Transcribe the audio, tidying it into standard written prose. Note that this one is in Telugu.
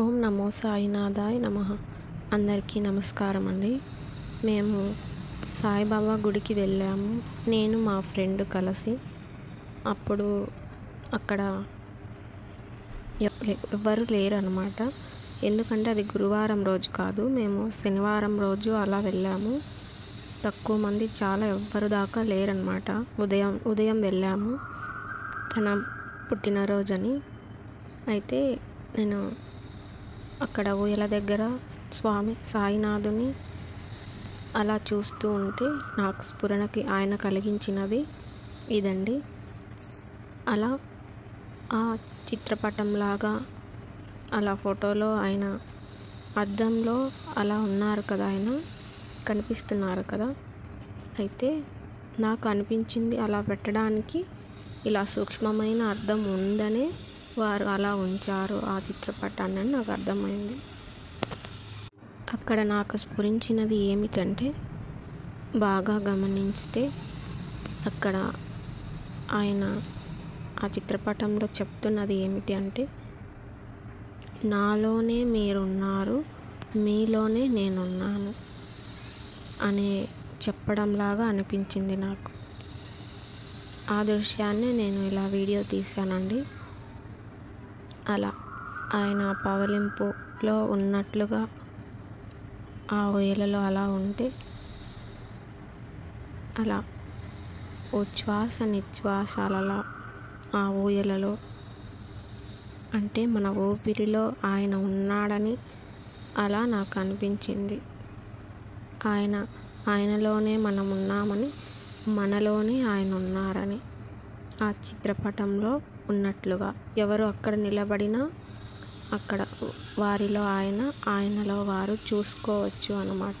ఓం నమో సాయినాథాయ నమః. అందరికీ నమస్కారం అండి. మేము సాయిబాబా గుడికి వెళ్ళాము, నేను మా ఫ్రెండ్ కలిసి. అప్పుడు అక్కడ ఎవ్వరు లేరు అన్నమాట. ఎందుకంటే అది గురువారం రోజు కాదు, మేము శనివారం రోజు అలా వెళ్ళాము. తక్కువ మంది, చాలా ఎవ్వరు దాకా లేరన్నమాట. ఉదయం వెళ్ళాము తన పుట్టినరోజని. అయితే నేను అక్కడ ఊయల దగ్గర స్వామి సాయినాథుని అలా చూస్తూ ఉంటే నాకు స్ఫురణకి ఆయన కలిగించినది ఇదండి. అలా ఆ చిత్రపటంలాగా అలా ఫోటోలో ఆయన అద్దంలో అలా ఉన్నారు కదా, ఆయన కనిపిస్తున్నారు కదా. అయితే నాకు అనిపించింది అలా పెట్టడానికి ఇలా సూక్ష్మమైన అర్థం ఉందనే వారు అలా ఉంచారు ఆ చిత్రపటాన్ని అని నాకు అర్థమైంది. అక్కడ నాకు స్ఫురించినది ఏమిటంటే, బాగా గమనిస్తే అక్కడ ఆయన ఆ చిత్రపటంలో చెప్తున్నది ఏమిటి అంటే, నాలోనే మీరున్నారు, మీలోనే నేనున్నాను అనే చెప్పడంలాగా అనిపించింది నాకు. ఆ దృశ్యాన్ని నేను ఇలా వీడియో తీశానండి. అలా ఆయన పవలింపులో ఉన్నట్లుగా ఆ ఊయలలో అలా ఉంటే, అలా ఉచ్ఛ్వాస నిశ్వాసాలలో ఆ ఊయలలో అంటే మన ఊపిరిలో ఆయన ఉన్నాడని అలా నాకు అనిపించింది. ఆయనలోనే మనం ఉన్నామని, మనలోనే ఆయన ఉన్నారని ఆ చిత్రపటంలో ఉన్నట్లుగా ఎవరు అక్కడ నిలబడినా అక్కడ వారిలో ఆయనలో వారు చూసుకోవచ్చు అన్నమాట.